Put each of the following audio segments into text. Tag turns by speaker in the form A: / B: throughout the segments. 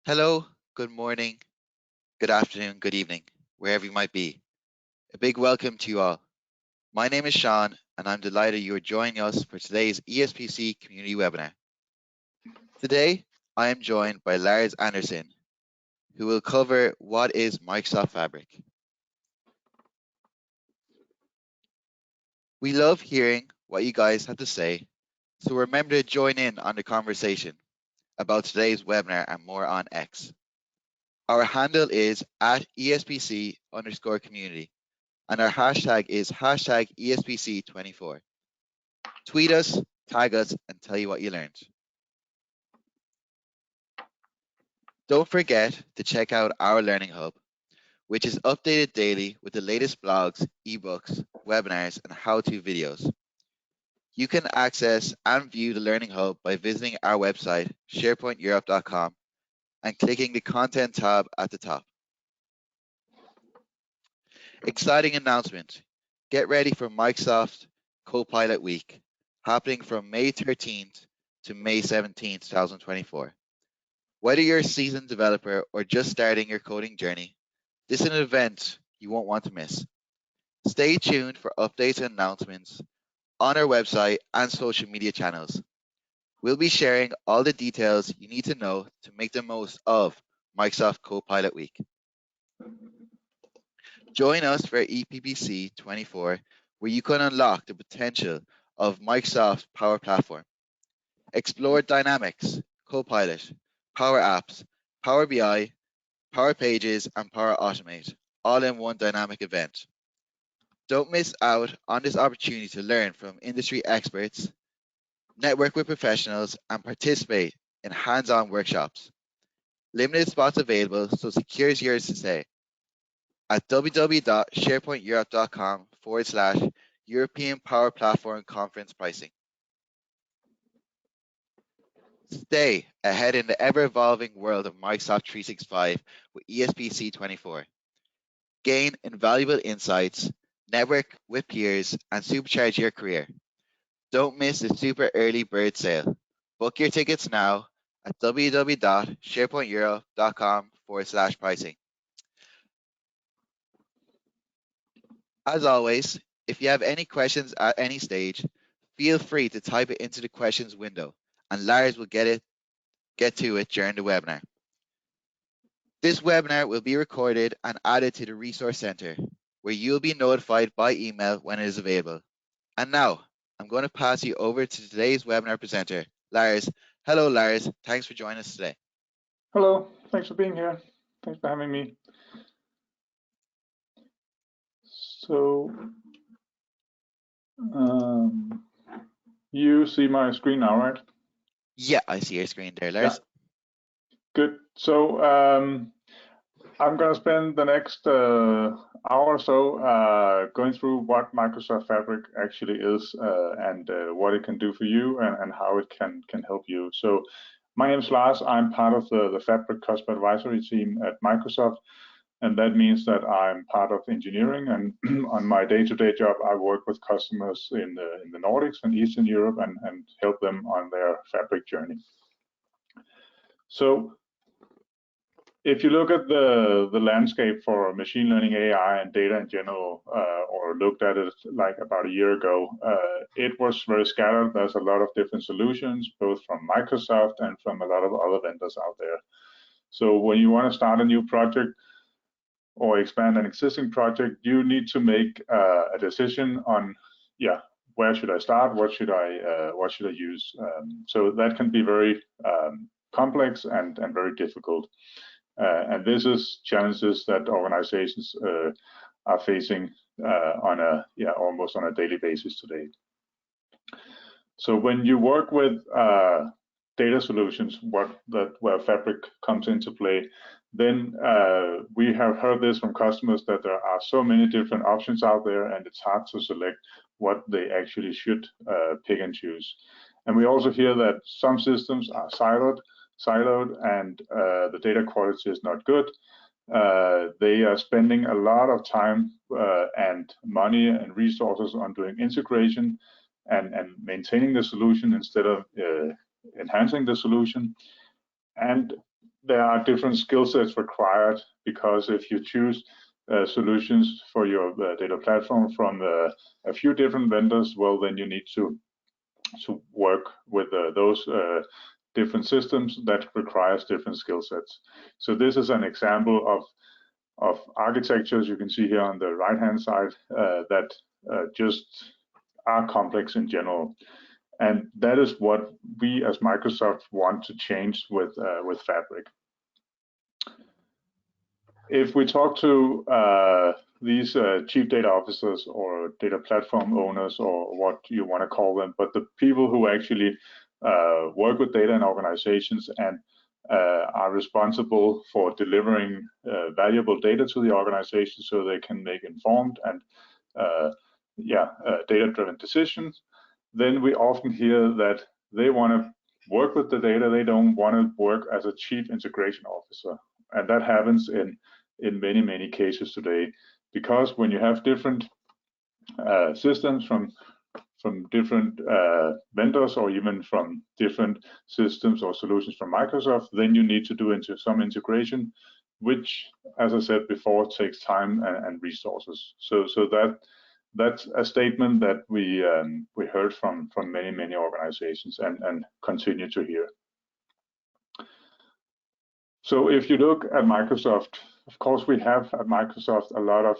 A: Hello, good morning, good afternoon, good evening, wherever you might be. A big welcome to you all. My name is Sean, and I'm delighted you are joining us for today's ESPC community webinar. Today, I am joined by Lars Anderson, who will cover what is Microsoft Fabric. We love hearing what you guys have to say, so remember to join in on the conversation about today's webinar and more on X. Our handle is at ESPC_community. And our hashtag is hashtag ESPC24. Tweet us, tag us, and tell you what you learned. Don't forget to check out our Learning Hub, which is updated daily with the latest blogs, ebooks, webinars, and how-to videos. You can access and view the Learning Hub by visiting our website, sharepointeurope.com, and clicking the Content tab at the top. Exciting announcement. Get ready for Microsoft Copilot Week, happening from May 13th to May 17th, 2024. Whether you're a seasoned developer or just starting your coding journey, this is an event you won't want to miss. Stay tuned for updates and announcements on our website and social media channels. We'll be sharing all the details you need to know to make the most of Microsoft Copilot Week. Join us for EPBC 24, where you can unlock the potential of Microsoft's Power Platform. Explore Dynamics, Copilot, Power Apps, Power BI, Power Pages, and Power Automate, all in one dynamic event. Don't miss out on this opportunity to learn from industry experts, network with professionals, and participate in hands-on workshops. Limited spots available, so secure yours to stay at www.sharepointeurope.com/European Power Platform Conference pricing. Stay ahead in the ever-evolving world of Microsoft 365 with ESPC 24. Gain invaluable insights, network with peers, and supercharge your career. Don't miss the super early bird sale. Book your tickets now at www.sharepointeurope.com/pricing. As always, if you have any questions at any stage, feel free to type it into the questions window, and Lars will get to it during the webinar. This webinar will be recorded and added to the Resource Center, where you'll be notified by email when it is available. And now, I'm going to pass you over to today's webinar presenter, Lars. Hello, Lars. Thanks for joining us today.
B: Hello. Thanks for being here. Thanks for having me. So, you see my screen now, right?
A: Yeah, I see your screen there, Lars.
B: Yeah. Good. So, I'm going to spend the next hour or so going through what Microsoft Fabric actually is and what it can do for you and how it can help you. So, my name is Lars. I'm part of the Fabric Customer Advisory team at Microsoft. And that means that I'm part of engineering, and on my day-to-day job, I work with customers in the Nordics and Eastern Europe and help them on their Fabric journey. So if you look at the landscape for machine learning, AI, and data in general, or looked at it like about a year ago, it was very scattered. There's a lot of different solutions, both from Microsoft and from a lot of other vendors out there. So when you want to start a new project, or expand an existing project, you need to make a decision on, where should I start? What should I use? So that can be very complex and very difficult. And this is challenges that organizations are facing on almost on a daily basis today. So when you work with data solutions, where Fabric comes into play, then we have heard this from customers that there are so many different options out there, and it's hard to select what they actually should pick and choose. And we also hear that some systems are siloed, and the data quality is not good. They are spending a lot of time and money and resources on doing integration and maintaining the solution instead of enhancing the solution. And there are different skill sets required, because if you choose solutions for your data platform from a few different vendors, well, then you need to work with those different systems that requires different skill sets. So this is an example of architectures you can see here on the right-hand side that just are complex in general. And that is what we as Microsoft want to change with Fabric. If we talk to these chief data officers or data platform owners, or what you want to call them, but the people who actually work with data in organizations and are responsible for delivering valuable data to the organization so they can make informed and data-driven decisions, then we often hear that they want to work with the data. They don't want to work as a chief integration officer. And that happens in many cases today, because when you have different systems from different vendors, or even from different systems or solutions from Microsoft, then you need to do some integration, which, as I said before, takes time and resources. So that's a statement that we heard from many organizations and continue to hear. So if you look at Microsoft, of course, we have at Microsoft a lot of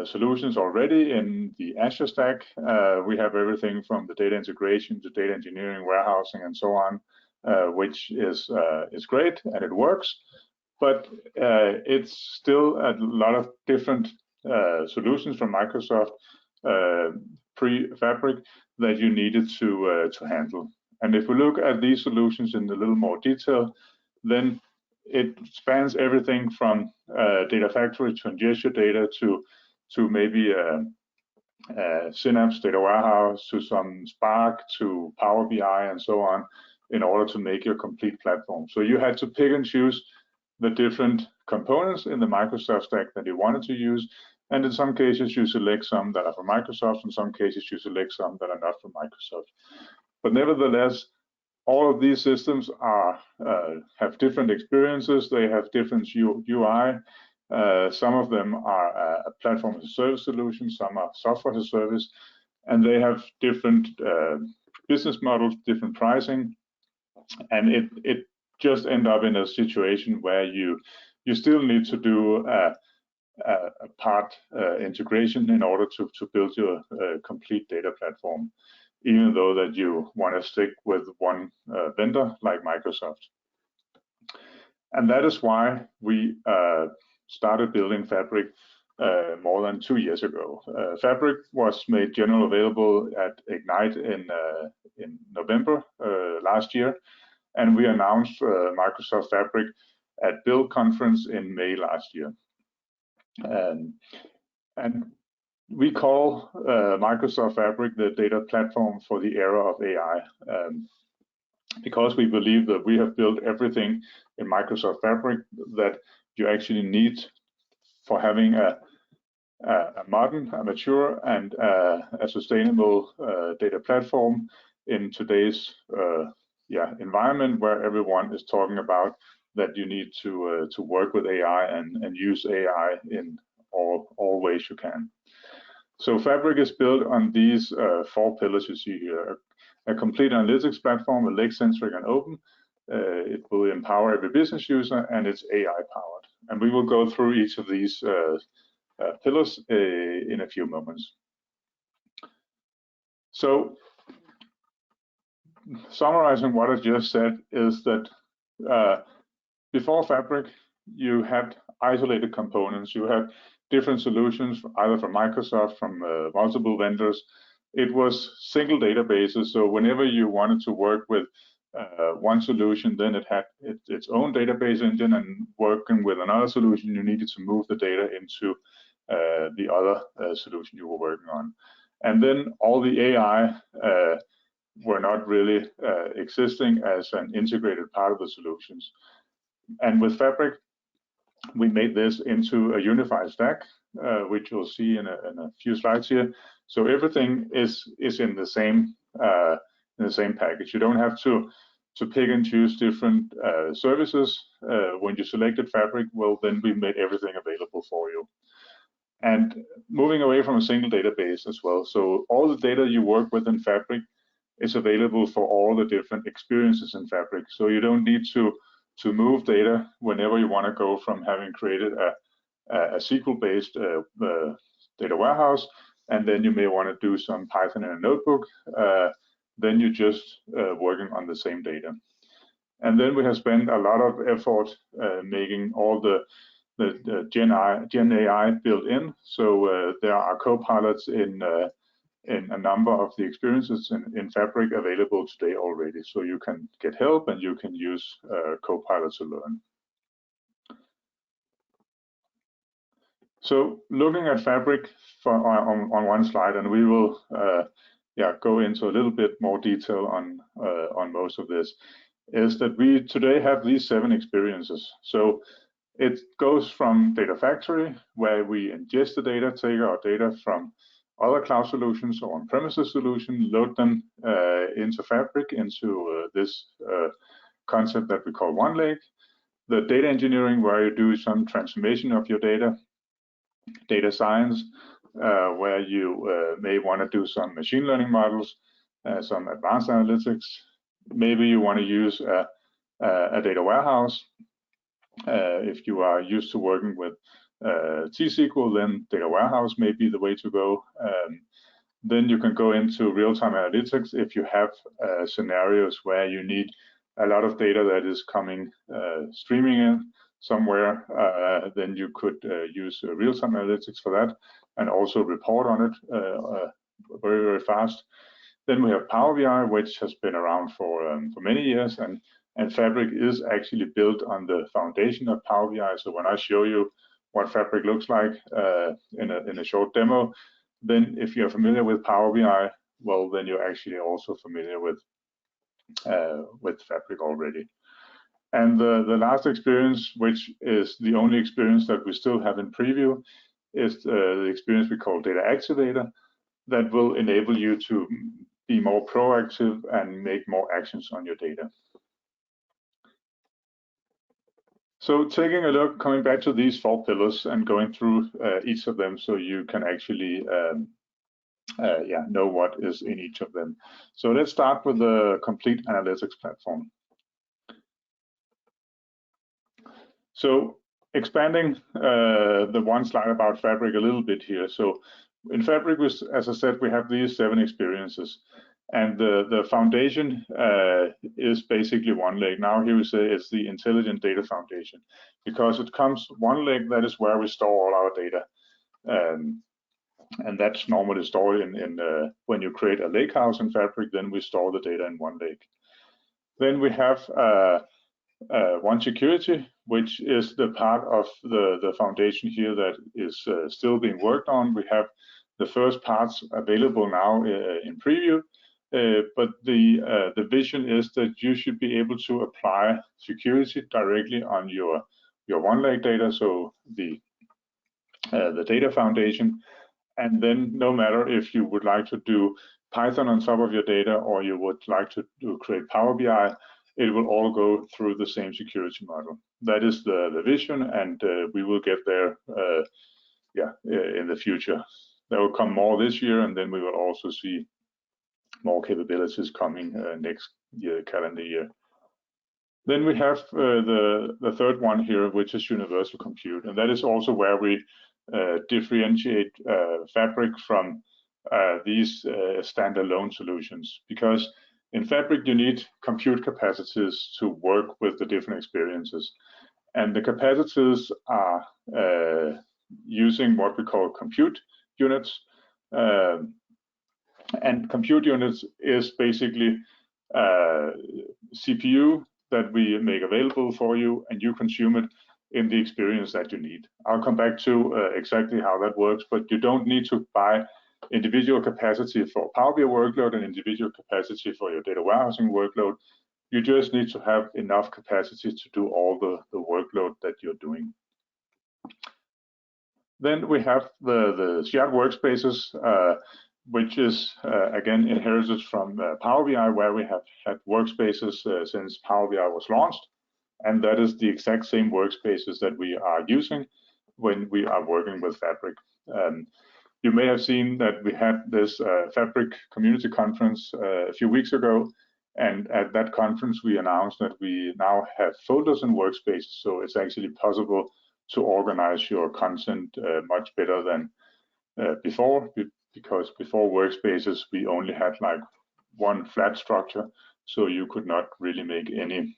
B: solutions already in the Azure stack. We have everything from the data integration to data engineering, warehousing, and so on, which is great and it works. But it's still a lot of different solutions from Microsoft pre-Fabric that you needed to handle. And if we look at these solutions in a little more detail, then it spans everything from Data Factory to ingest your data to maybe Synapse Data Warehouse, to some Spark, to Power BI, and so on, in order to make your complete platform. So you had to pick and choose the different components in the Microsoft stack that you wanted to use. And in some cases, you select some that are from Microsoft. In some cases, you select some that are not from Microsoft. But nevertheless, all of these systems have different experiences. They have different UI. Some of them are a platform as a service solution. Some are software as a service, and they have different business models, different pricing, and it just end up in a situation where you still need to do a part integration in order to build your complete data platform, even though that you want to stick with one vendor like Microsoft. And that is why we started building Fabric more than 2 years ago. Fabric was made general available at Ignite in November last year, and we announced Microsoft Fabric at Build conference in May last year. And we call Microsoft Fabric the data platform for the era of AI, because we believe that we have built everything in Microsoft Fabric that you actually need for having a modern, a mature, and a sustainable data platform in today's environment, where everyone is talking about that you need to work with AI and use AI in all ways you can. So Fabric is built on these 4 pillars you see here: a complete analytics platform, lake-centric and open. It will empower every business user, and it's AI-powered. And we will go through each of these pillars in a few moments. So, summarizing what I just said is that before Fabric, you had isolated components. You had different solutions, either from Microsoft, from multiple vendors. It was single databases. So whenever you wanted to work with one solution, then it had its own database engine, and working with another solution, you needed to move the data into the other solution you were working on. And then all the AI were not really existing as an integrated part of the solutions. And with Fabric, we made this into a unified stack, which you'll see in a few slides here. So everything is in the same package. You don't have to pick and choose different services. When you selected Fabric, well, then we made everything available for you. And moving away from a single database as well. So all the data you work with in Fabric is available for all the different experiences in Fabric. So you don't need to move data whenever you want to go from having created a SQL-based data warehouse, and then you may want to do some Python in a notebook. Then you're just working on the same data. And then we have spent a lot of effort making all the Gen AI built in. So there are co-pilots in a number of the experiences in Fabric available today already. So you can get help and you can use co-pilots to learn. So looking at Fabric on one slide, and we will go into a little bit more detail on most of this, is that we today have these 7 experiences. So it goes from Data Factory, where we ingest the data, take our data from other cloud solutions or on-premises solution, load them into Fabric, into this concept that we call OneLake. The data engineering, where you do some transformation of your data. Data science, where you may want to do some machine learning models, some advanced analytics. Maybe you want to use a data warehouse. If you are used to working with T-SQL, then data warehouse may be the way to go. Then you can go into real-time analytics if you have scenarios where you need a lot of data that is coming streaming in somewhere. Then you could use real-time analytics for that and also report on it very, very fast. Then we have Power BI, which has been around for many years, and Fabric is actually built on the foundation of Power BI. So when I show you what Fabric looks like in a short demo, then if you're familiar with Power BI, well, then you're actually also familiar with Fabric already. And the last experience, which is the only experience that we still have in preview, is the experience we call Data Activator, that will enable you to be more proactive and make more actions on your data. So taking a look, coming back to these 4 pillars and going through each of them so you can actually know what is in each of them. So let's start with the complete analytics platform. So expanding the one slide about Fabric a little bit here. So in Fabric, as I said, we have these 7 experiences. And the foundation is basically OneLake. Now here we say it's the Intelligent Data Foundation, because it comes OneLake, that is where we store all our data. And that's normally stored in when you create a lakehouse in Fabric, then we store the data in OneLake. Then we have One Security, which is the part of the foundation here that is still being worked on. We have the first parts available now in preview, but the vision is that you should be able to apply security directly on your OneLake data, so the data foundation. And then no matter if you would like to do Python on top of your data or you would like to create Power BI, it will all go through the same security model. That is the vision, and we will get there in the future. There will come more this year, and then we will also see more capabilities coming next year, calendar year. Then we have the third one here, which is Universal Compute, and that is also where we differentiate Fabric from these standalone solutions, because in Fabric you need compute capacities to work with the different experiences, and the capacities are using what we call compute units, and compute units is basically CPU that we make available for you, and you consume it in the experience that you need. I'll come back to exactly how that works, but you don't need to buy individual capacity for Power BI workload and individual capacity for your data warehousing workload. You just need to have enough capacity to do all the workload that you're doing. Then we have the shared workspaces. which is again inherited from Power BI, where we have had workspaces since Power BI was launched, and that is the exact same workspaces that we are using when we are working with Fabric. You may have seen that we had this Fabric community conference a few weeks ago, and at that conference we announced that we now have folders and workspaces, so it's actually possible to organize your content much better than before, because before workspaces we only had like one flat structure, so you could not really make any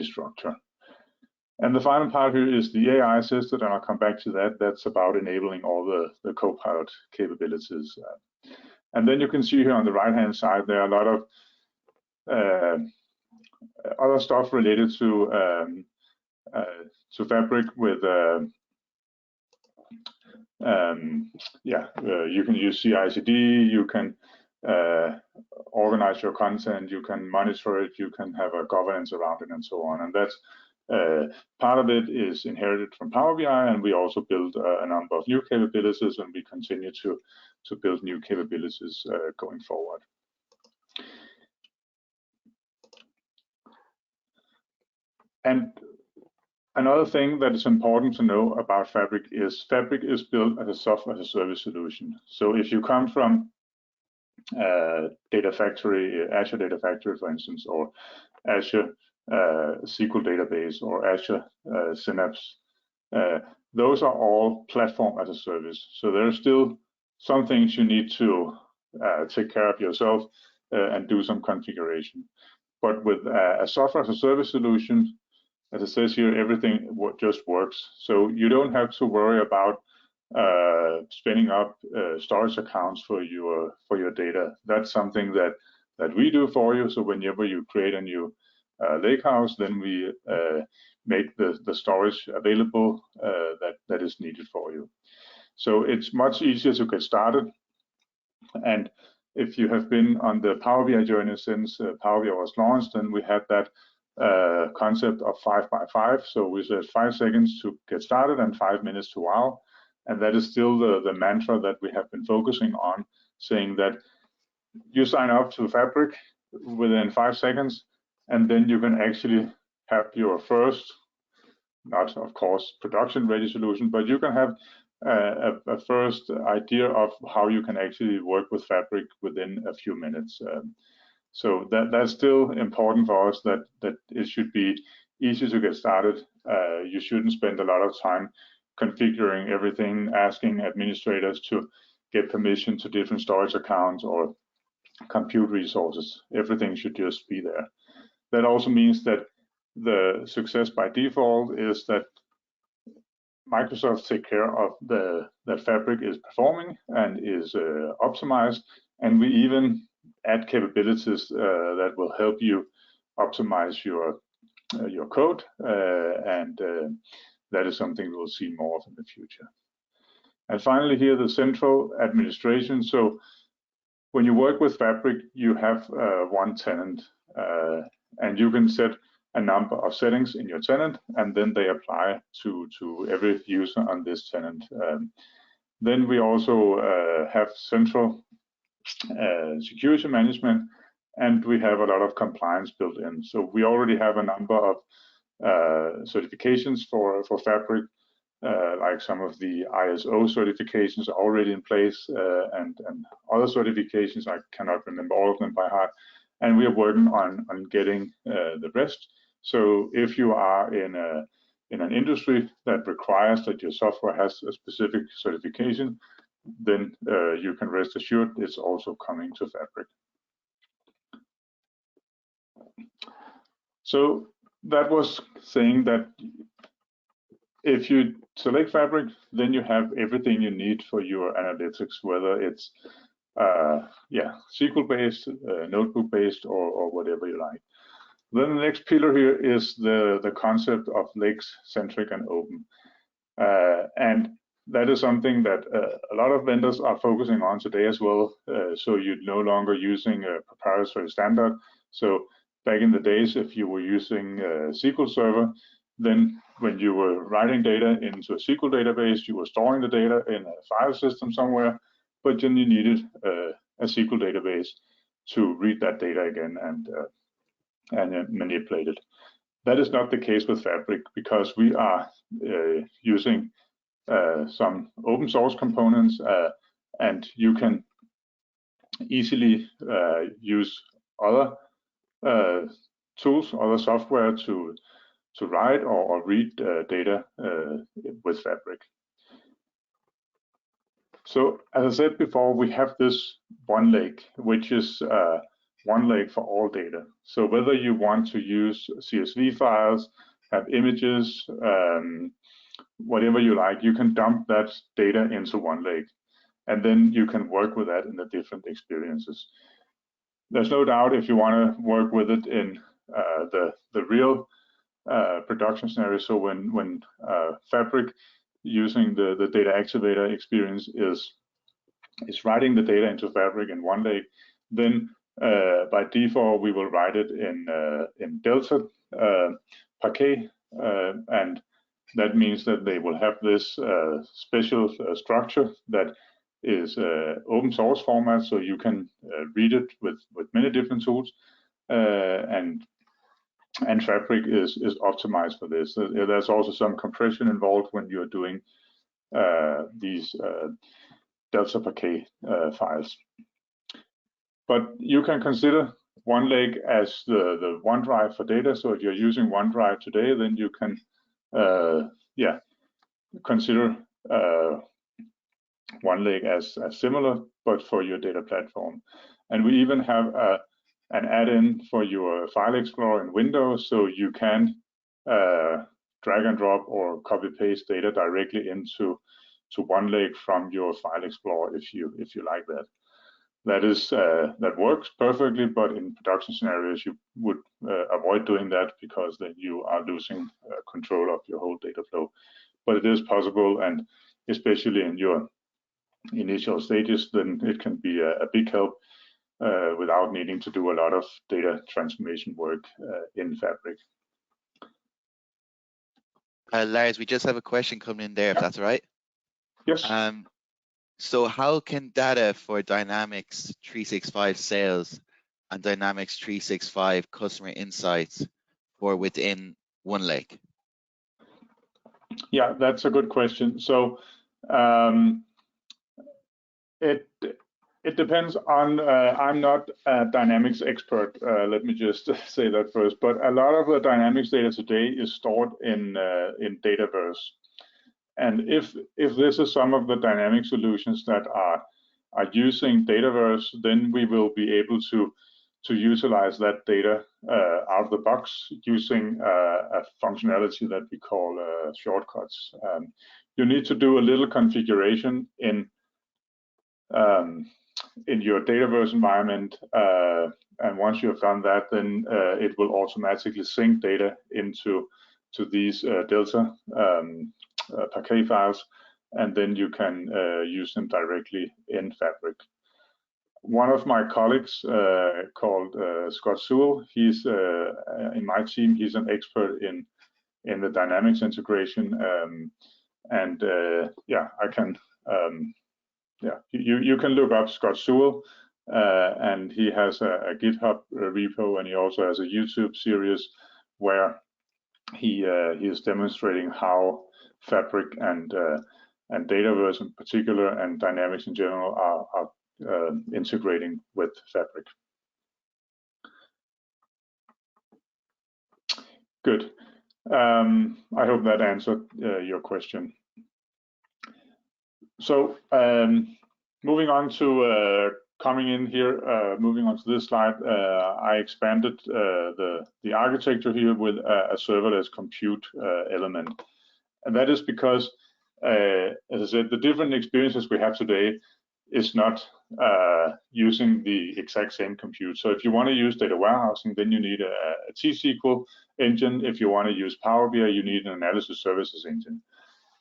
B: structure. And the final part here is the AI assistant, and I'll come back to that. That's about enabling all the Copilot capabilities. And then you can see here on the right-hand side, there are a lot of other stuff related to Fabric with you can use CI/CD, you can organize your content, you can monitor it, you can have a governance around it, and so on. And that's part of it is inherited from Power BI, and we also build a number of new capabilities, and we continue to build new capabilities going forward. And another thing that is important to know about Fabric is built as a software as a service solution. So if you come from Data Factory, Azure Data Factory, for instance, or Azure SQL database, or Azure Synapse, those are all platform as a service. So there are still some things you need to take care of yourself and do some configuration. But with a software as a service solution, as it says here, everything just works. So you don't have to worry about spinning up storage accounts for your data. That's something that we do for you. So whenever you create a new lakehouse, then we make the storage available that is needed for you. So it's much easier to get started. And if you have been on the Power BI journey since Power BI was launched, then we had that concept of 5 by 5. So we said 5 seconds to get started and 5 minutes to wow. And that is still the mantra that we have been focusing on, saying that you sign up to Fabric within 5 seconds, and then you can actually have your first, not of course production ready solution, but you can have a first idea of how you can actually work with Fabric within a few minutes. So that's still important for us, that it should be easy to get started. You shouldn't spend a lot of time configuring everything, asking administrators to get permission to different storage accounts or compute resources. Everything should just be there. That also means that the success by default is that Microsoft take care of that Fabric is performing and is optimized, and we even add capabilities that will help you optimize your code, and that is something we'll see more of in the future. And finally here, the central administration. So when you work with Fabric, you have one tenant, and you can set a number of settings in your tenant, and then they apply to every user on this tenant. Then we also have central security management, and we have a lot of compliance built in. So we already have a number of certifications for Fabric, like some of the ISO certifications are already in place, and other certifications, I cannot remember all of them by heart. And we are working on getting the rest. So if you are in an industry that requires that your software has a specific certification, then you can rest assured it's also coming to Fabric. So that was saying that if you select Fabric, then you have everything you need for your analytics, whether it's SQL-based, notebook-based, or whatever you like. Then the next pillar here is the concept of lakes-centric and open. And that is something that a lot of vendors are focusing on today as well. So you're no longer using a proprietary standard. So back in the days, if you were using a SQL Server, then when you were writing data into a SQL database, you were storing the data in a file system somewhere. but then you needed a SQL database to read that data again and manipulate it. That is not the case with Fabric, because we are using some open source components, and you can easily use other tools, other software to write or read data with Fabric. So as I said before, we have this one lake, which is one lake for all data. So whether you want to use CSV files, have images, whatever you like, you can dump that data into one lake, and then you can work with that in the different experiences. There's no doubt if you want to work with it in the real production scenario. So when Fabric using the data activator experience is writing the data into Fabric in one lake, then by default we will write it in Delta Parquet, and that means that they will have this special structure that is open source format, so you can read it with many different tools, and Fabric is optimized for this. There's also some compression involved when you're doing these Delta Parquet files. But you can consider OneLake as the OneDrive for data. So if you're using OneDrive today, then you can consider OneLake as similar, but for your data platform. And we even have an add-in for your File Explorer in Windows, so you can drag and drop or copy paste data directly into OneLake from your File Explorer if you like that. That works perfectly, but in production scenarios you would avoid doing that, because then you are losing control of your whole data flow. But it is possible, and especially in your initial stages, then it can be a big help without needing to do a lot of data transformation work in Fabric.
A: Lars, we just have a question coming in there, if that's all right.
B: Yes.
A: So how can data for Dynamics 365 sales and Dynamics 365 customer insights for within OneLake?
B: Yeah, that's a good question. So it depends on, I'm not a Dynamics expert, let me just say that first, but a lot of the Dynamics data today is stored in Dataverse. And if this is some of the dynamic solutions that are using Dataverse, then we will be able to utilize that data out of the box using a functionality that we call shortcuts. You need to do a little configuration in your Dataverse environment, and once you have done that, then it will automatically sync data into these Delta Parquet files, and then you can use them directly in Fabric. One of my colleagues called Scott Sewell, he's in my team, he's an expert in the Dynamics integration, and I can you can look up Scott Sewell, and he has a GitHub repo, and he also has a YouTube series where he is demonstrating how Fabric and Dataverse in particular, and Dynamics in general, are integrating with Fabric. Good. I hope that answered your question. So moving on to coming in here, moving on to this slide, I expanded the architecture here with a serverless compute element. And that is because, as I said, the different experiences we have today is not using the exact same compute. So if you want to use data warehousing, then you need a T-SQL engine. If you want to use Power BI, you need an analysis services engine.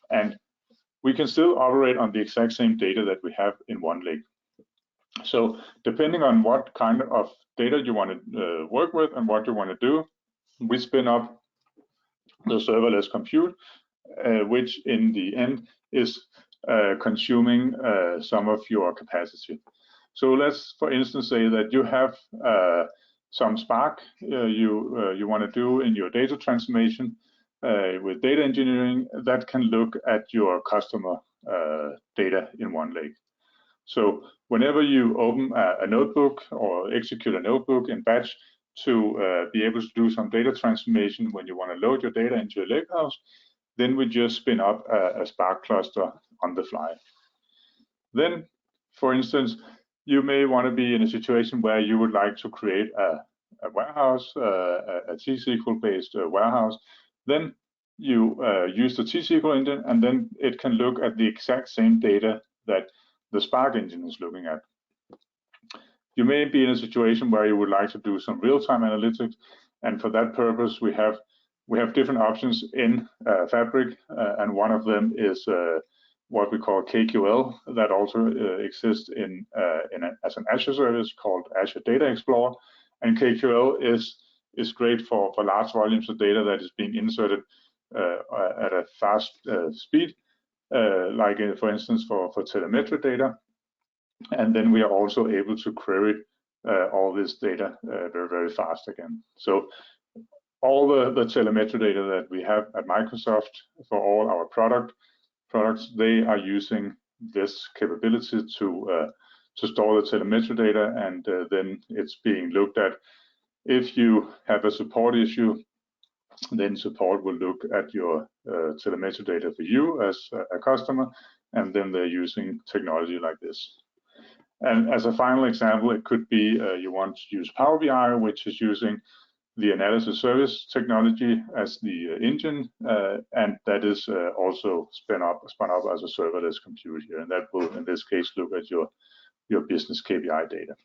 B: And we can still operate on the exact same data that we have in OneLake. So depending on what kind of data you want to work with and what you want to do, we spin up the serverless compute, which in the end is consuming some of your capacity. So let's, for instance, say that you have some Spark you want to do in your data transformation with data engineering that can look at your customer data in one lake. So whenever you open a notebook or execute a notebook in batch to be able to do some data transformation when you want to load your data into a lakehouse, then we just spin up a Spark cluster on the fly. Then, for instance, you may want to be in a situation where you would like to create a warehouse, a T-SQL-based warehouse. Then you use the T-SQL engine, and then it can look at the exact same data that the Spark engine is looking at. You may be in a situation where you would like to do some real-time analytics, and for that purpose, we have different options in Fabric, and one of them is what we call KQL that also exists as an Azure service called Azure Data Explorer. And KQL is great for large volumes of data that is being inserted at a fast speed, like for instance for telemetry data. And then we are also able to query all this data very, very fast again. So all the telemetry data that we have at Microsoft for all our products, they are using this capability to store the telemetry data, and then it's being looked at. If you have a support issue, then support will look at your telemetry data for you as a customer, and then they're using technology like this. And as a final example, it could be you want to use Power BI, which is using the analysis service technology as the engine, and that is also spun up as a serverless compute here, and that will, in this case, look at your business KPI data.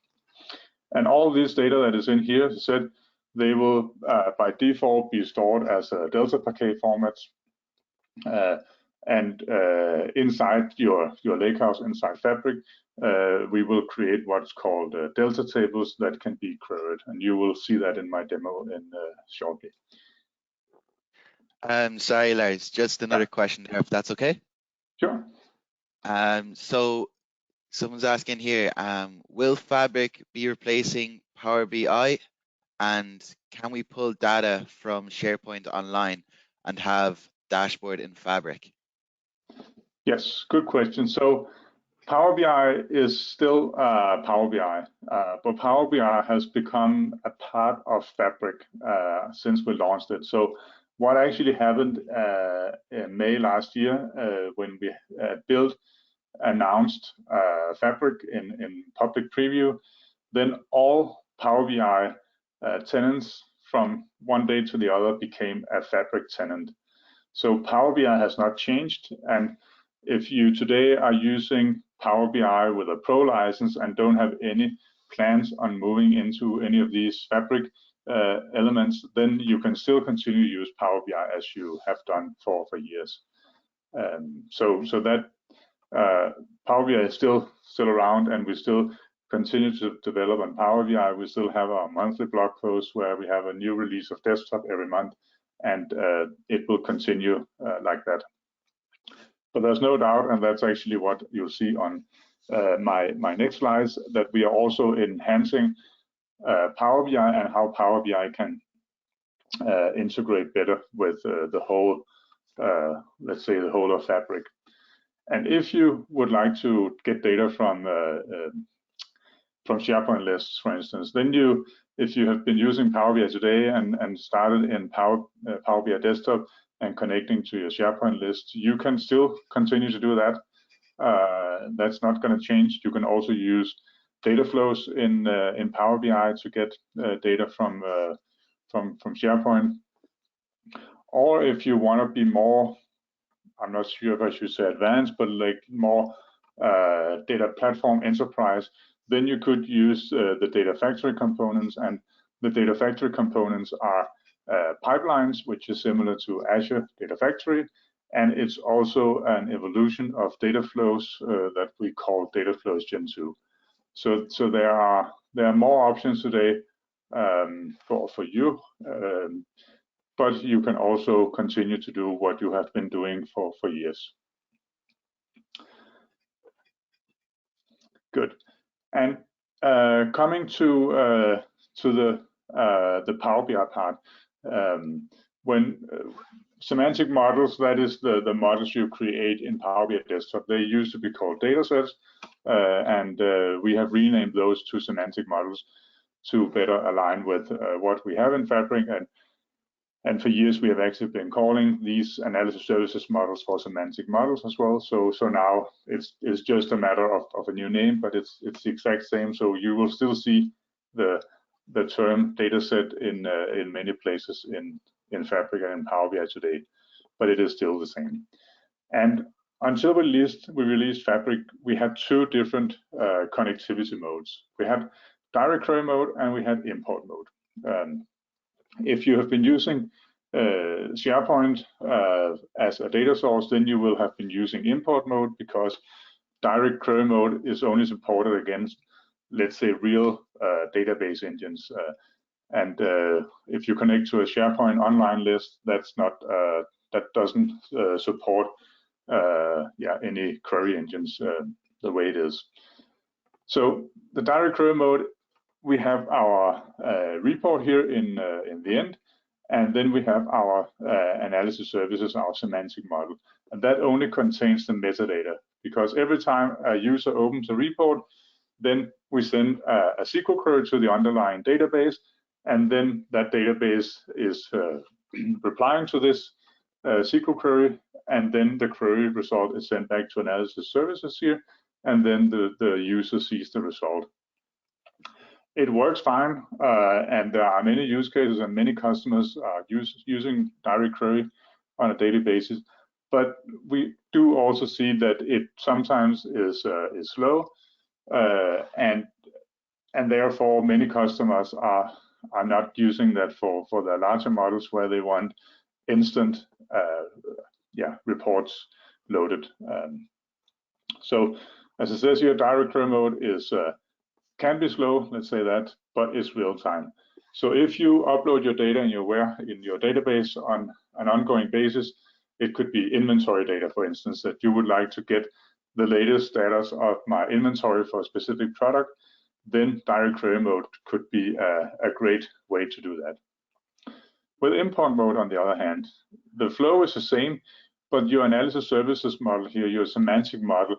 B: And all this data that is in here, as I said, they will by default be stored as a Delta Parquet format, and inside your lakehouse, inside Fabric, we will create what's called Delta tables that can be queried, and you will see that in my demo shortly.
A: Sorry, Lars, just another question there, if that's okay.
B: Sure.
A: So someone's asking here, will Fabric be replacing Power BI, and can we pull data from SharePoint Online and have dashboard in Fabric?
B: Yes, good question. So Power BI is still Power BI, but Power BI has become a part of Fabric since we launched it. So what actually happened in May last year when we announced Fabric in public preview, then all Power BI tenants from one day to the other became a Fabric tenant. So Power BI has not changed, and if you today are using Power BI with a Pro license and don't have any plans on moving into any of these Fabric elements, then you can still continue to use Power BI as you have done for years. So that Power BI is still around, and we still continue to develop on Power BI. We still have our monthly blog post where we have a new release of desktop every month, and it will continue like that. But there's no doubt, and that's actually what you'll see on my next slides, that we are also enhancing Power BI and how Power BI can integrate better with the whole, let's say, the whole of Fabric. And if you would like to get data from SharePoint lists, for instance, then if you have been using Power BI today and started in Power BI Desktop and connecting to your SharePoint list, you can still continue to do that. That's not going to change. You can also use data flows in Power BI to get data from SharePoint. Or if you want to be more, I'm not sure if I should say advanced, but like more data platform enterprise, then you could use the data factory components, and the data factory components are pipelines, which is similar to Azure Data Factory, and it's also an evolution of data flows that we call data flows Gen 2. So there are more options today for you, but you can also continue to do what you have been doing for years. Good. And coming to the Power BI part, when semantic models, that is the models you create in Power BI Desktop, they used to be called datasets, and we have renamed those to semantic models to better align with what we have in Fabric. And for years, we have actually been calling these analysis services models for semantic models as well. So now it's just a matter of a new name, but it's the exact same. So you will still see the term dataset in many places in Fabric and in Power BI today, but it is still the same. And until we released Fabric, we had two different connectivity modes. We had direct query mode and we had import mode. If you have been using SharePoint as a data source, then you will have been using import mode, because direct query mode is only supported against, let's say, real database engines. And if you connect to a SharePoint online list, that's not that doesn't support any query engines the way it is. So the direct query mode, we have our report here in the end, and then we have our analysis services, our semantic model, and that only contains the metadata, because every time a user opens a report, then we send a SQL query to the underlying database, and then that database is replying to this SQL query, and then the query result is sent back to analysis services here, and then the user sees the result. It works fine, and there are many use cases and many customers are using direct query on a daily basis. But we do also see that it sometimes is slow, and therefore many customers are not using that for their larger models where they want instant reports loaded. So as it says here, direct query mode is can be slow, let's say that, but it's real time. So if you upload your data in your database on an ongoing basis, it could be inventory data, for instance, that you would like to get the latest status of my inventory for a specific product, then direct query mode could be a great way to do that. With import mode, on the other hand, the flow is the same, but your analysis services model here, your semantic model,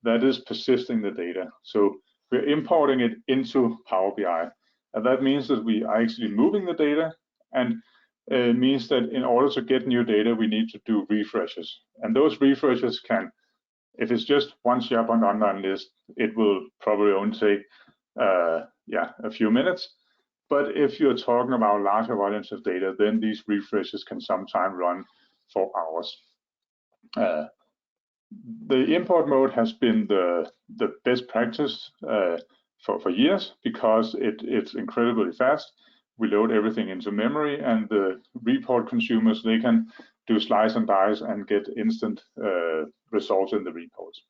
B: that is persisting the data. So we're importing it into Power BI. And that means that we are actually moving the data, and it means that in order to get new data, we need to do refreshes. And those refreshes can, if it's just one SharePoint online list, it will probably only take a few minutes. But if you're talking about larger volumes of data, then these refreshes can sometimes run for hours. The import mode has been the best practice for years, because it's incredibly fast. We load everything into memory, and the report consumers, they can do slice and dice and get instant results in the reports.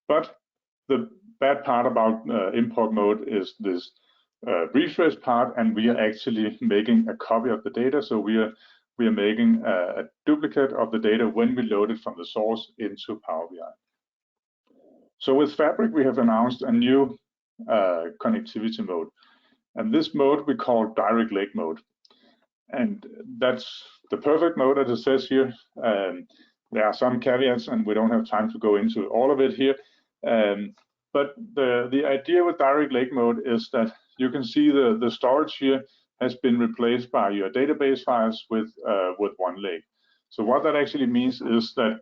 B: But the bad part about import mode is this refresh part, and we are actually making a copy of the data. So we are making a duplicate of the data when we load it from the source into Power BI. So with Fabric, we have announced a new connectivity mode. And this mode we call direct lake mode. And that's the perfect mode, as it says here. There are some caveats, and we don't have time to go into all of it here. But the idea with direct lake mode is that you can see the storage here has been replaced by your database files with one lake. So what that actually means is that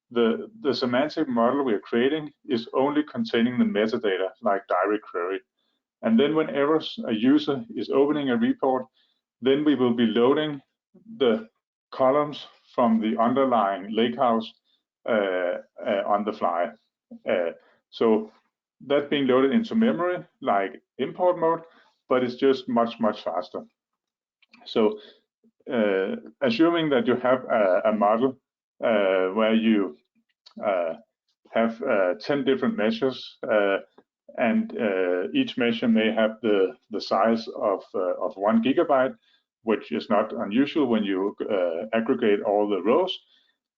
B: the semantic model we are creating is only containing the metadata, like direct query. And then whenever a user is opening a report, then we will be loading the columns from the underlying lakehouse on the fly. So that being loaded into memory, like import mode, but it's just much faster. So assuming that you have a model where you have 10 different measures, and each measure may have the size of 1 gigabyte, which is not unusual when you aggregate all the rows.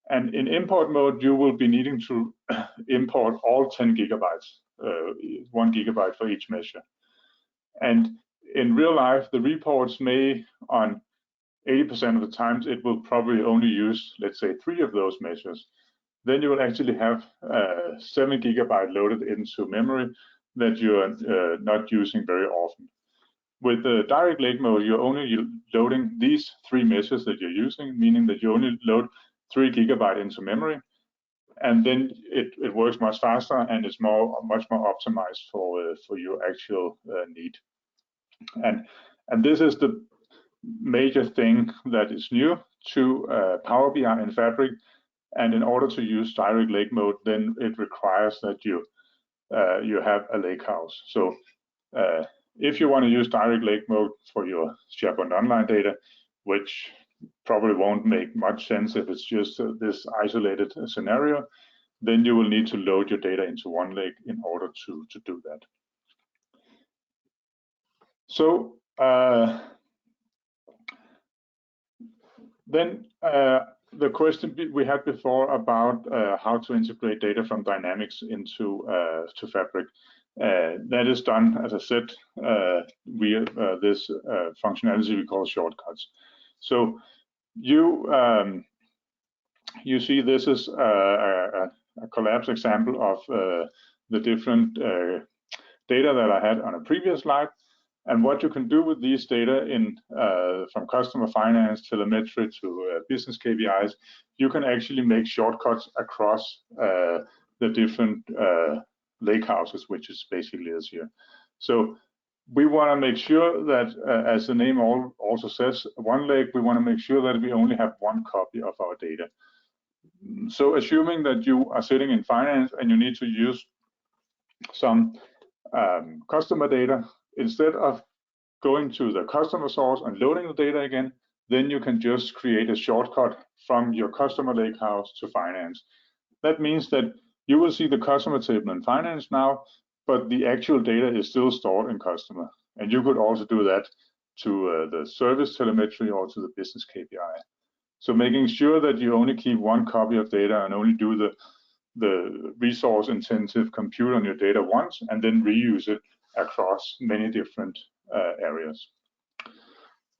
B: And in import mode, you will be needing to import all 10 gigabytes, 1 gigabyte for each measure. And in real life, the reports may, on 80% of the times, it will probably only use, let's say, 3 of those measures. Then you will actually have 7 gigabyte loaded into memory that you are not using very often. With the direct lake mode, you're only loading these 3 measures that you're using, meaning that you only load 3 gigabyte into memory, and then it works much faster and it's much more optimized for your actual need. And this is the major thing that is new to Power BI and Fabric. And in order to use direct lake mode, then it requires that you have a lake house. So if you want to use direct lake mode for your SharePoint Online data, which probably won't make much sense if it's just this isolated scenario, then you will need to load your data into OneLake in order to do that. So then the question we had before about how to integrate data from Dynamics into to Fabric. That is done, as I said, via this functionality we call shortcuts. So you see this is a collapse example of the different data that I had on a previous slide. And what you can do with these data in from customer finance, telemetry to business KPIs, you can actually make shortcuts across the different lake houses, which is basically is here. So we want to make sure that, as the name also says, OneLake, we want to make sure that we only have one copy of our data. So assuming that you are sitting in finance and you need to use some customer data, instead of going to the customer source and loading the data again, then you can just create a shortcut from your customer lakehouse to finance. That means that you will see the customer table in finance now, but the actual data is still stored in customer. And you could also do that to the service telemetry or to the business KPI. So making sure that you only keep one copy of data and only do the resource intensive compute on your data once and then reuse it across many different areas.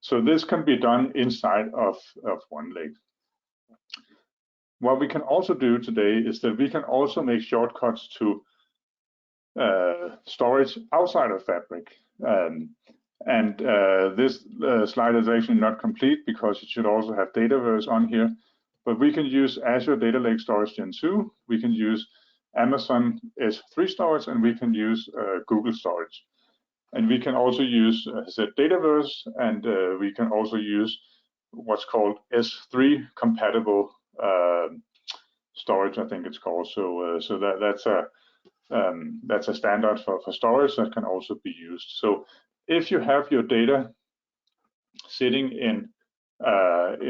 B: So this can be done inside of OneLake. What we can also do today is that we can also make shortcuts to storage outside of Fabric. This slide is actually not complete because it should also have Dataverse on here. But we can use Azure Data Lake Storage Gen 2, we can use Amazon S3 storage, and we can use Google storage. And we can also use, as I said, Dataverse, and we can also use what's called S3 compatible storage, I think it's called. So that's a standard for storage that can also be used. So if you have your data sitting in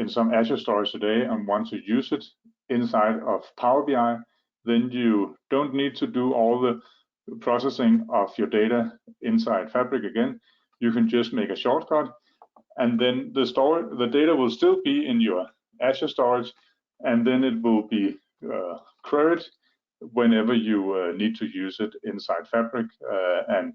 B: some Azure storage today and want to use it inside of Power BI, then you don't need to do all the processing of your data inside Fabric again. You can just make a shortcut, and then the data will still be in your Azure storage, and then it will be queried whenever you need to use it inside Fabric, and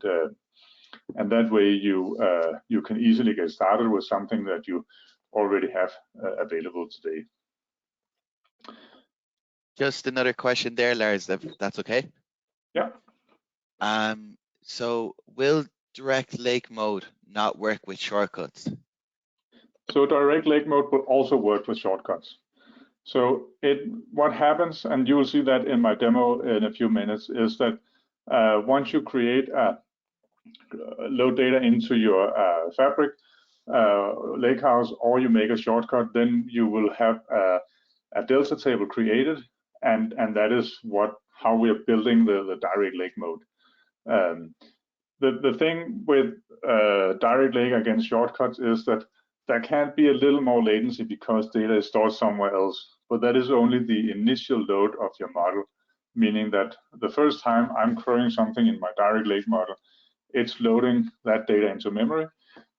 B: that way you can easily get started with something that you already have available today.
A: Just another question there, Lars, if that's okay.
B: Yeah.
A: So will direct lake mode not work with shortcuts?
B: So direct lake mode will also work with shortcuts. So what happens, and you will see that in my demo in a few minutes, is that once you create load data into your Fabric lakehouse, or you make a shortcut, then you will have a delta table created, and that is how we are building the direct lake mode. The thing with direct lake against shortcuts is that there can be a little more latency because data is stored somewhere else, but that is only the initial load of your model, meaning that the first time I'm querying something in my direct lake model, it's loading that data into memory,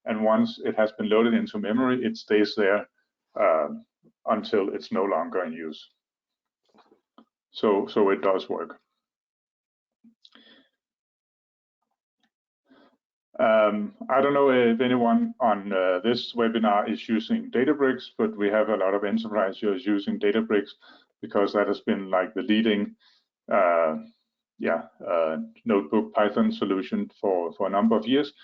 B: and once it has been loaded into memory, it stays there until it's no longer in use. So it does work. I don't know if anyone on this webinar is using Databricks, but we have a lot of enterprise users using Databricks because that has been like the leading notebook Python solution for a number of years.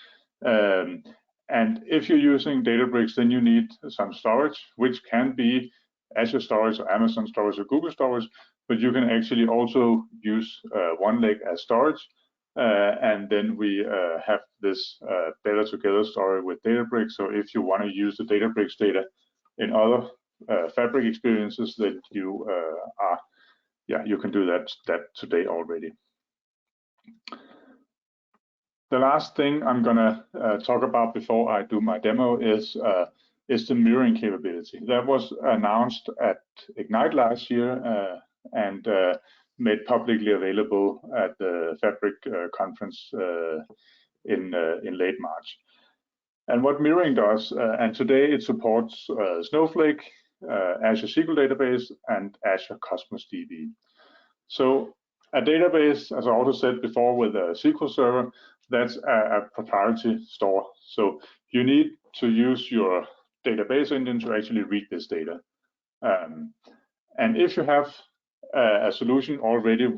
B: And if you're using Databricks, then you need some storage, which can be Azure storage or Amazon storage or Google storage, but you can actually also use OneLake as storage. And then we have this better together story with Databricks. So if you want to use the Databricks data in other Fabric experiences, then you you can do that today already. The last thing I'm gonna talk about before I do my demo is the mirroring capability. That was announced at Ignite last year and made publicly available at the Fabric conference in late March. And what mirroring does, and today it supports Snowflake, Azure SQL Database, and Azure Cosmos DB. So a database, as I also said before, with a SQL Server, that's a proprietary store. So you need to use your database engine to actually read this data. And if you have a solution already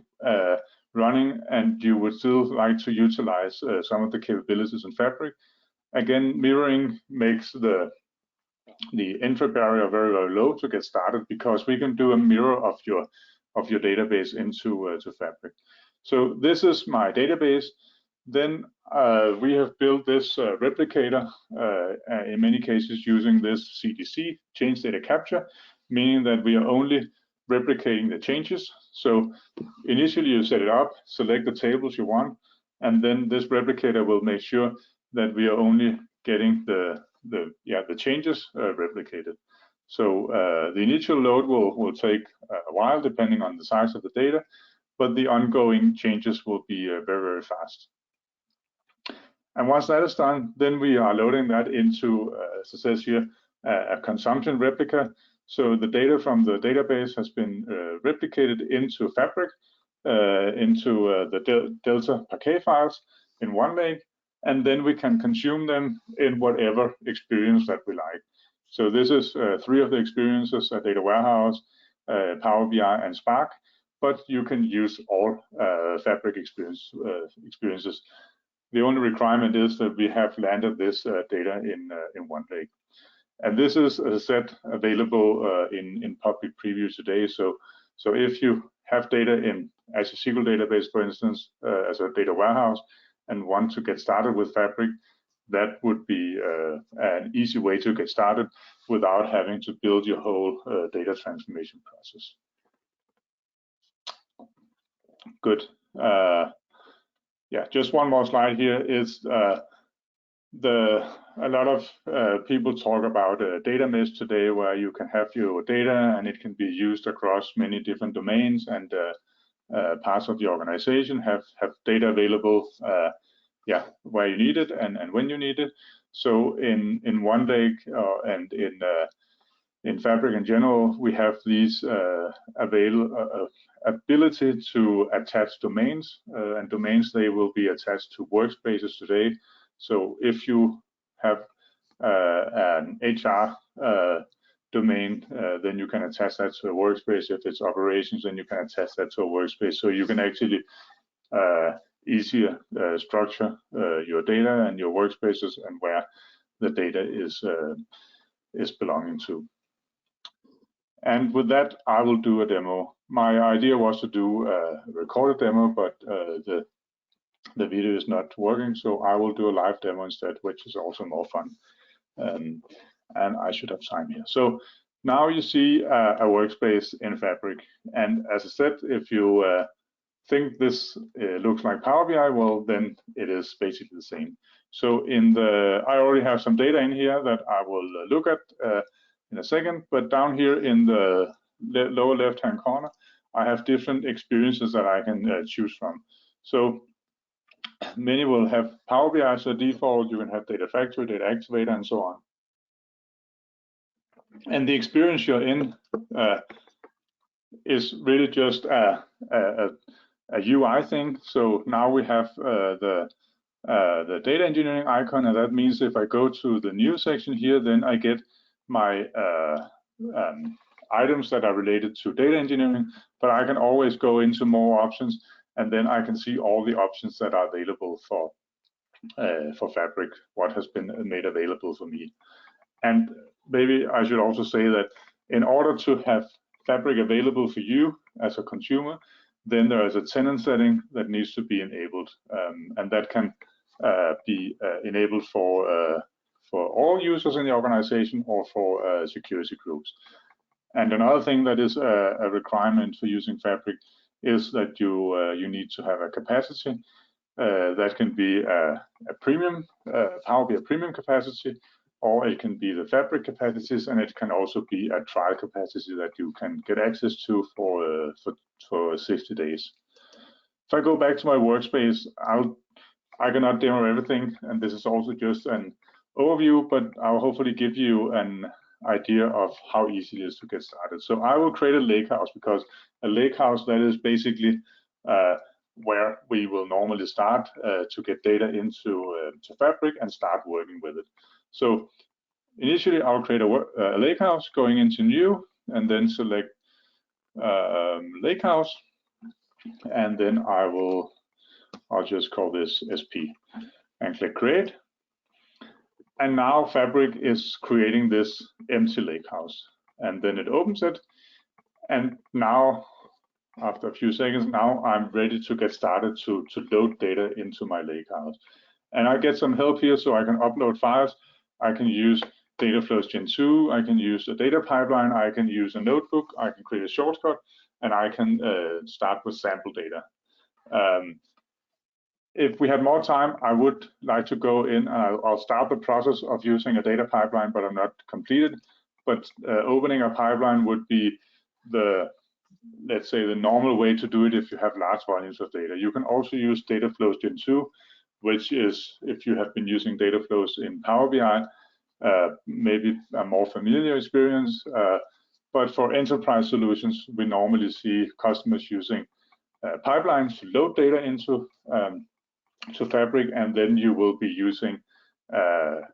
B: running and you would still like to utilize some of the capabilities in Fabric, again, mirroring makes the entry barrier very, very low to get started because we can do a mirror of your database into Fabric. So this is my database. Then we have built this replicator, in many cases using this CDC, change data capture, meaning that we are only replicating the changes. So initially you set it up, select the tables you want, and then this replicator will make sure that we are only getting the changes replicated. So the initial load will take a while depending on the size of the data, but the ongoing changes will be very, very fast. And once that is done, then we are loading that into, as it says here, a consumption replica. So the data from the database has been replicated into Fabric, into the Delta Parquet files in OneLake, and then we can consume them in whatever experience that we like. So this is 3 of the experiences, Data Warehouse, Power BI, and Spark, but you can use all Fabric experiences. The only requirement is that we have landed this data in OneLake. And this is, as I said, available in public preview today. So if you have data in Azure SQL Database, for instance, as a data warehouse, and want to get started with Fabric, that would be an easy way to get started without having to build your whole data transformation process. Good. Just one more slide here is a lot of people talk about data mesh today, where you can have your data and it can be used across many different domains, and parts of the organization have data available where you need it and when you need it. So in OneLake and in Fabric in general, we have these ability to attach domains, and domains, they will be attached to workspaces today. So if you have an HR domain, then you can attach that to a workspace. If it's operations, then you can attach that to a workspace. So you can actually easier structure your data and your workspaces and where the data is belonging to. And with that, I will do a demo. My idea was to do a recorded demo, but the video is not working, so I will do a live demo instead, which is also more fun. And I should have time here. So now you see a workspace in Fabric. And as I said, if you think this looks like Power BI, well, then it is basically the same. So I already have some data in here that I will look at in a second, but down here in the lower left-hand corner, I have different experiences that I can choose from. So many will have Power BI as a default. You can have Data Factory, Data Activator, and so on. And the experience you're in is really just a UI thing. So now we have the data engineering icon, and that means if I go to the new section here, then I get my items that are related to data engineering, but I can always go into more options, and then I can see all the options that are available for Fabric, what has been made available for me. And maybe I should also say that in order to have Fabric available for you as a consumer, then there is a tenant setting that needs to be enabled, and that can be enabled for all users in the organization or for security groups. And another thing that is a requirement for using Fabric is that you need to have a capacity that can be a premium Power BI premium capacity, or it can be the Fabric capacities, and it can also be a trial capacity that you can get access to for 60 days. If I go back to my workspace, I cannot demo everything, and this is also just an overview, but I'll hopefully give you an idea of how easy it is to get started. So I will create a lakehouse, because a lakehouse, that is basically where we will normally start to get data into to Fabric and start working with it. So initially, I'll create a lakehouse, going into new, and then select lakehouse, and then I'll just call this SP and click create. And now Fabric is creating this empty lakehouse, and then it opens it. And now, after a few seconds, now I'm ready to get started to load data into my lakehouse. And I get some help here, so I can upload files. I can use Dataflows Gen 2. I can use a data pipeline. I can use a notebook. I can create a shortcut, and I can start with sample data. If we had more time, I would like to go in and I'll start the process of using a data pipeline, but I'm not completed. But opening a pipeline would be let's say, the normal way to do it if you have large volumes of data. You can also use Dataflows Gen 2, which is, if you have been using Dataflows in Power BI, maybe a more familiar experience. But for enterprise solutions, we normally see customers using pipelines to load data into to Fabric, and then you will be using,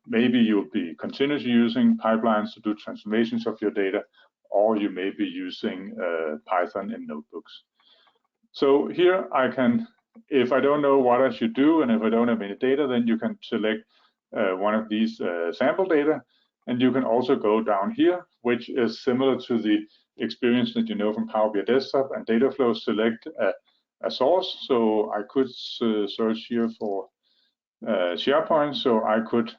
B: maybe you'll be continuously using pipelines to do transformations of your data, or you may be using Python in notebooks. So here I can, if I don't know what I should do, and if I don't have any data, then you can select one of these sample data, and you can also go down here, which is similar to the experience that you know from Power BI Desktop and Dataflow. Select a source. So I could search here for SharePoint. So I could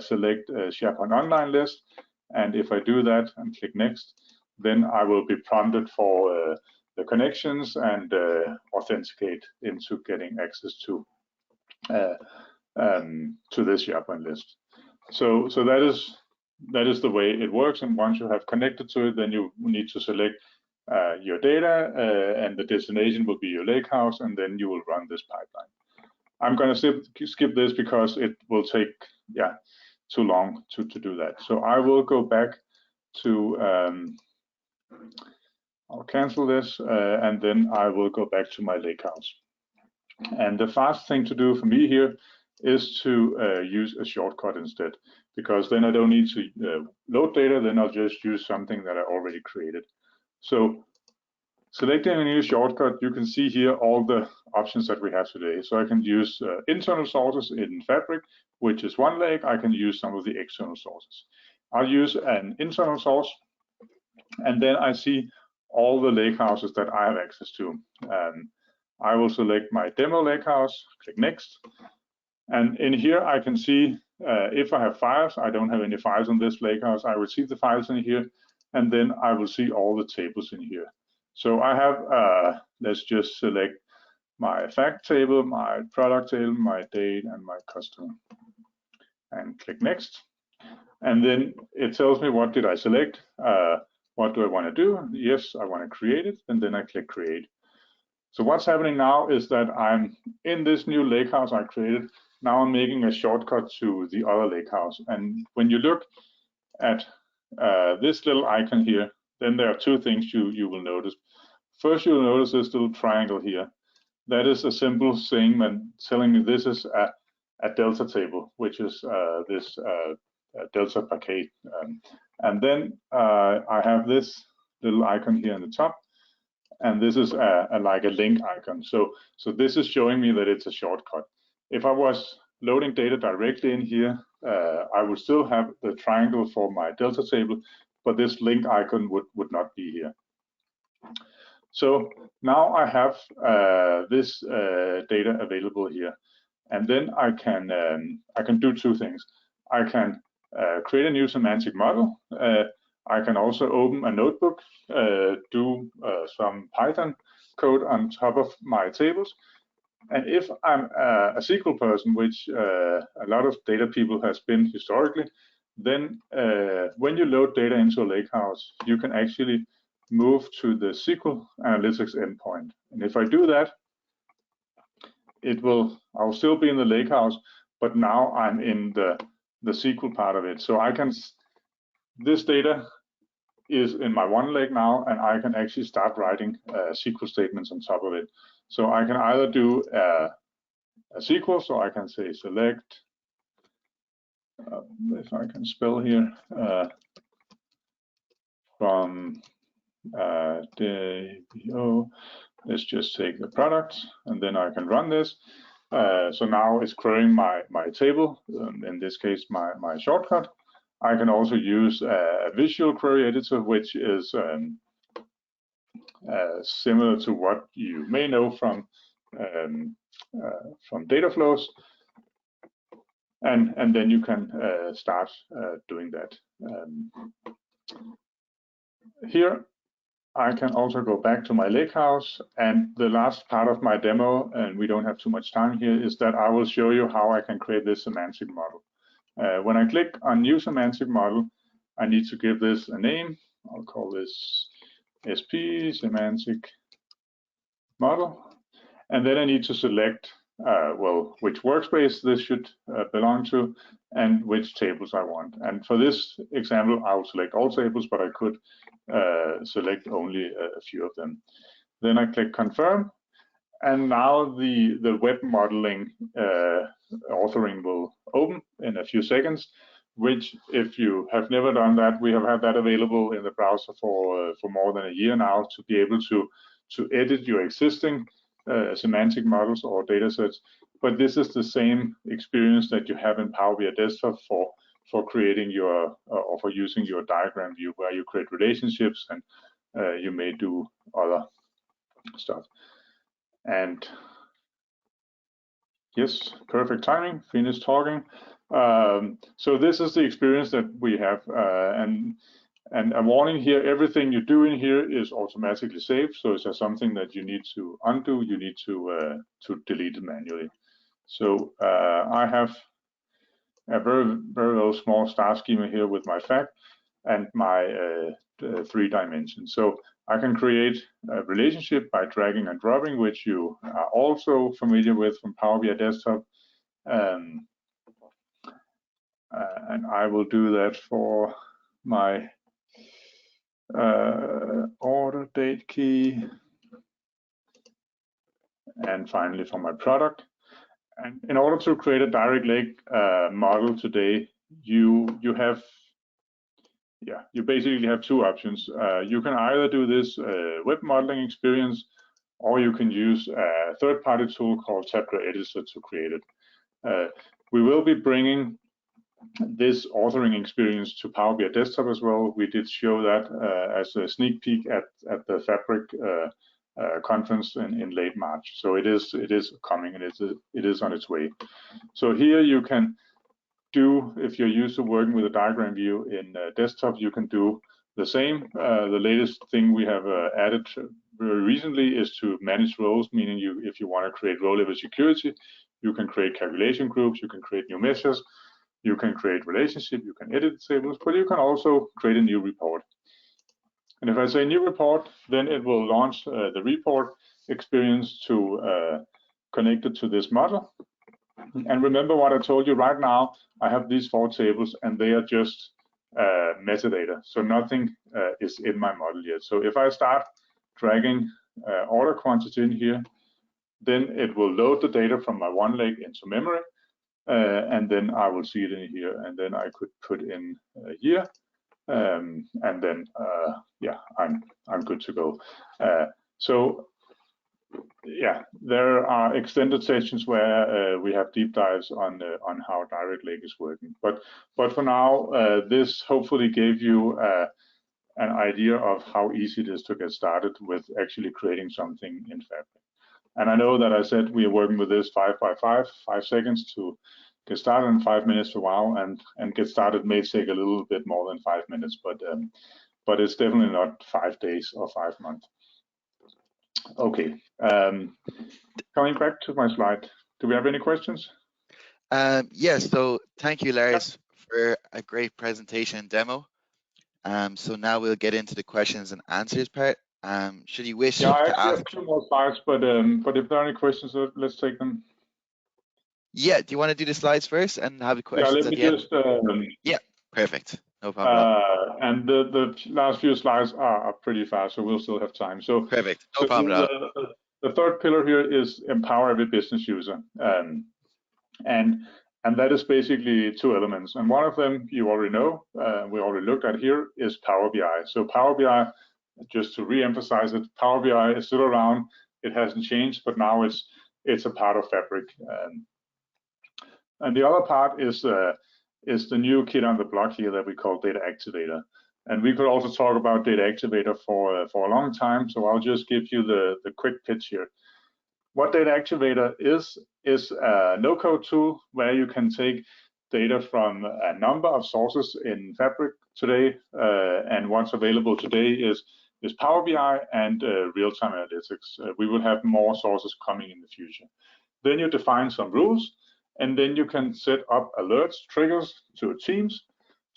B: select SharePoint Online list. And if I do that and click next, then I will be prompted for the connections and authenticate into getting access to this SharePoint list. So that is the way it works. And once you have connected to it, then you need to select your data, and the destination will be your lakehouse, and then you will run this pipeline. I'm going to skip this because it will take too long to do that. So I will go back to, I'll cancel this, and then I will go back to my lakehouse. And the fast thing to do for me here is to use a shortcut instead, because then I don't need to load data, then I'll just use something that I already created. So selecting a new shortcut, you can see here all the options that we have today. So I can use internal sources in Fabric, which is one lake. I can use some of the external sources. I'll use an internal source, and then I see all the lakehouses that I have access to. I will select my demo lakehouse, click next. And in here, I can see if I have files. I don't have any files in this lakehouse. I will see the files in here, and then I will see all the tables in here. So I have, let's just select my fact table, my product table, my date, and my customer, and click next. And then it tells me, what did I select? What do I want to do? Yes, I want to create it, and then I click create. So what's happening now is that I'm in this new lakehouse I created. Now I'm making a shortcut to the other lakehouse. And when you look at this little icon here, then there are two things you will notice. First, you'll notice this little triangle here. That is a simple thing telling me this is a delta table, which is this delta packet. And then I have this little icon here in the top, and this is like a link icon. So this is showing me that it's a shortcut. If I was loading data directly in here, I would still have the triangle for my delta table, but this link icon would not be here. So now I have this data available here, and then I can do two things. I can create a new semantic model. I can also open a notebook, do some Python code on top of my tables. And if I'm a SQL person, which a lot of data people has been historically, then when you load data into a lakehouse, you can actually move to the SQL analytics endpoint. And if I do that, I'll still be in the lakehouse, but now I'm in the SQL part of it. So this data is in my one lake now, and I can actually start writing SQL statements on top of it. So I can either do a SQL, so I can say select, if I can spell here, from DBO, let's just take the products, and then I can run this. So now it's querying my table, in this case, my shortcut. I can also use a visual query editor, which is similar to what you may know from data flows, and then you can start doing that. Here I can also go back to my lakehouse, and the last part of my demo, and we don't have too much time here, is that I will show you how I can create this semantic model. When I click on new semantic model, I need to give this a name. I'll call this SP semantic model, and then I need to select well, which workspace this should belong to and which tables I want. And for this example, I will select all tables, but I could select only a few of them. Then I click confirm, and now the web modeling authoring will open in a few seconds, which, if you have never done that, we have had that available in the browser for more than a year now, to be able to edit your existing semantic models or data sets. But this is the same experience that you have in Power BI Desktop for creating your or for using your diagram view, where you create relationships and you may do other stuff. And yes, perfect timing, finished talking. So this is the experience that we have, and a warning here, everything you do in here is automatically saved. So if there's something that you need to undo, you need to delete it manually. So I have a very small star schema here with my fact and my 3 dimensions. So I can create a relationship by dragging and dropping, which you are also familiar with from Power BI Desktop. And I will do that for my order date key, and finally for my product. And in order to create a direct lake model today, you basically have 2 options. You can either do this web modeling experience, or you can use a third-party tool called Tabular Editor to create it. We will be bringing this authoring experience to Power BI Desktop as well. We did show that as a sneak peek at the Fabric conference in late March. So it is coming, and it is on its way. So here you can do, if you're used to working with a diagram view in desktop, you can do the same. The latest thing we have added very recently is to manage roles, meaning if you want to create row level security, you can create calculation groups, you can create new measures, you can create relationship, you can edit tables, but you can also create a new report. And if I say new report, then it will launch the report experience to connect it to this model. And remember what I told you right now, I have these 4 tables, and they are just metadata. So nothing is in my model yet. So if I start dragging order quantity in here, then it will load the data from my one leg into memory, and then I will see it in here, and then I could put in here, and then yeah, I'm good to go. So yeah, there are extended sessions where we have deep dives on how direct lake is working. But for now, this hopefully gave you an idea of how easy it is to get started with actually creating something in Fabric. And I know that I said we are working with this 5 by 5 seconds to get started, and 5 minutes to wow, and get started may take a little bit more than 5 minutes, but it's definitely not 5 days or 5 months. Okay, coming back to my slide, do we have any questions?
A: Yes, so thank you, Lars, for a great presentation and demo. So now we'll get into the questions and answers part. Should you wish
B: Yeah, I
A: to
B: actually
A: ask?
B: have 2 more slides, but if there are any questions, let's take them.
A: Yeah, do you want to do the slides first and have the
B: Yeah,
A: questions
B: let
A: at
B: me
A: the end?
B: just.
A: Yeah, perfect. No problem at all.
B: And the last few slides are pretty fast, so we'll still have time. So,
A: Perfect. No problem at all.
B: the third pillar here is empower every business user, and that is basically 2 elements. And one of them you already know, we already looked at here, is Power BI. So Power BI, just to re-emphasize it, Power BI is still around. It hasn't changed, but now it's a part of Fabric. And the other part is the new kid on the block here that we call Data Activator. And we could also talk about Data Activator for a long time, so I'll just give you the quick pitch here. What Data Activator is a no-code tool where you can take data from a number of sources in Fabric today, and what's available today is Power BI and real-time analytics. We will have more sources coming in the future. Then you define some rules, and then you can set up alerts, triggers to Teams,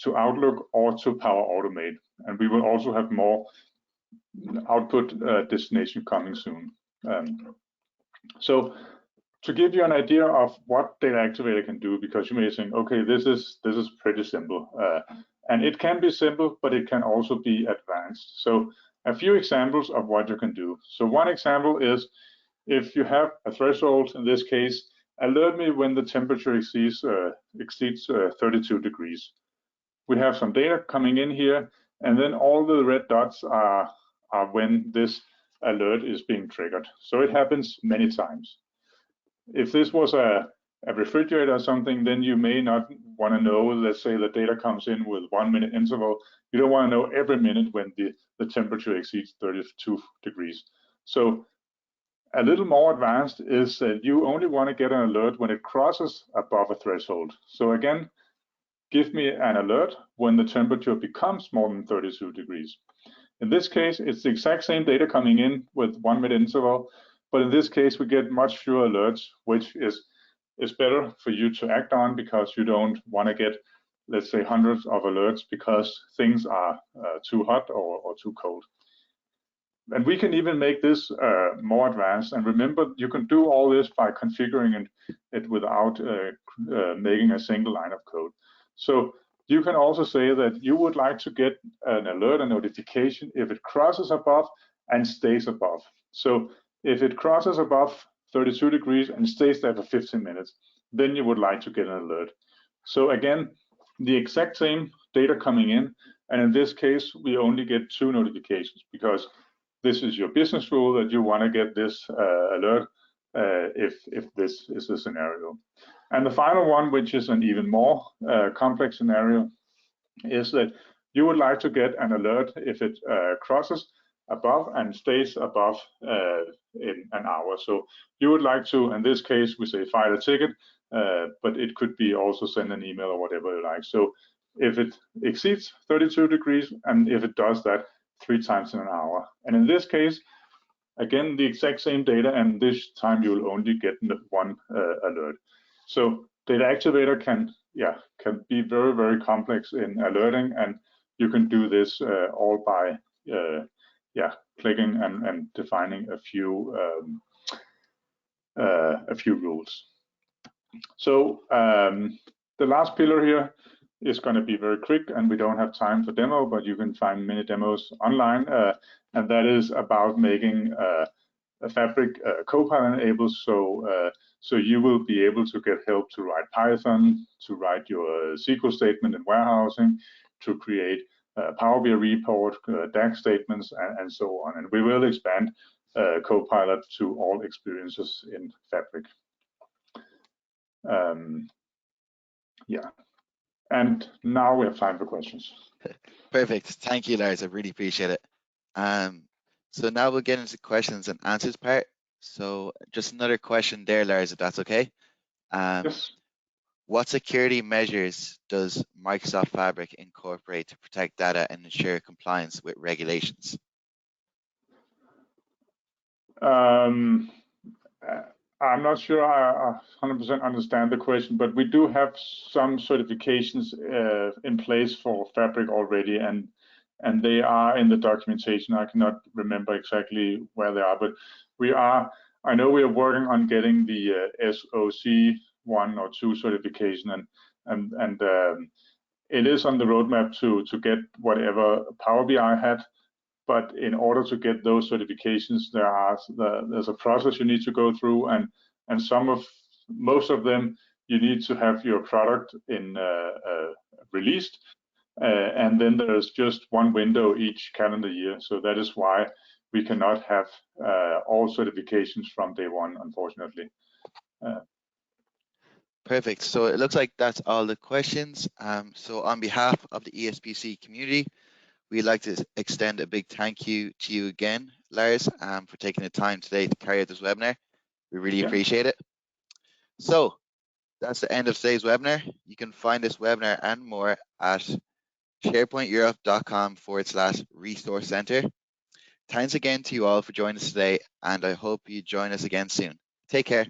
B: to Outlook, or to Power Automate. And we will also have more output destination coming soon. So to give you an idea of what Data Activator can do, because you may think, okay, this is pretty simple, and it can be simple, but it can also be advanced. So a few examples of what you can do. So one example is if you have a threshold, in this case, alert me when the temperature exceeds 32 degrees. We have some data coming in here, and then all the red dots are when this alert is being triggered. So it happens many times. If this was a refrigerator or something, then you may not want to know, let's say the data comes in with 1 minute interval. You don't want to know every minute when the temperature exceeds 32 degrees. So a little more advanced is that you only want to get an alert when it crosses above a threshold. So again, give me an alert when the temperature becomes more than 32 degrees. In this case, it's the exact same data coming in with 1 minute interval, but in this case, we get much fewer alerts, which is better for you to act on because you don't want to get, let's say, hundreds of alerts because things are too hot or too cold. And we can even make this more advanced. And remember, you can do all this by configuring it without making a single line of code. So you can also say that you would like to get an alert, a notification, if it crosses above and stays above. So if it crosses above 32 degrees and stays there for 15 minutes, then you would like to get an alert. So again, the exact same data coming in. And in this case, we only get 2 notifications because this is your business rule that you want to get this alert if this is the scenario. And the final one, which is an even more complex scenario, is that you would like to get an alert if it crosses above and stays above in an hour. So you would like to, in this case, we say file a ticket, but it could be also send an email or whatever you like. So if it exceeds 32 degrees, and if it does that 3 times in an hour. And in this case, again, the exact same data, and this time you'll only get 1 alert. So Data Activator can be very, very complex in alerting, and you can do this all by clicking and defining a few rules. So the last pillar here is going to be very quick, and we don't have time for demo, but you can find many demos online, and that is about making a Fabric Copilot enabled, so you will be able to get help to write Python, to write your SQL statement in warehousing, to create Power BI report, DAX statements, and so on. And we will expand Copilot to all experiences in Fabric. Yeah, and now we have time for questions.
A: Perfect. Thank you, Lars. I really appreciate it. So now we'll get into the questions and answers part. So just another question there, Lars, if that's okay.
B: Yes.
A: What security measures does Microsoft Fabric incorporate to protect data and ensure compliance with regulations?
B: I'm not sure I 100% understand the question, but we do have some certifications in place for Fabric already, and they are in the documentation. I cannot remember exactly where they are, but I know we are working on getting the SOC 1 or 2 certification, and it is on the roadmap to get whatever Power BI had. But in order to get those certifications, there's a process you need to go through, and most of them you need to have your product in released, and then there's just one window each calendar year. So that is why we cannot have all certifications from day one, unfortunately.
A: Perfect. So it looks like that's all the questions. So on behalf of the ESBC community, we'd like to extend a big thank you to you again, Lars, for taking the time today to carry out this webinar. We really appreciate it. So that's the end of today's webinar. You can find this webinar and more at sharepointeurope.com/resource center. Thanks again to you all for joining us today, and I hope you join us again soon. Take care.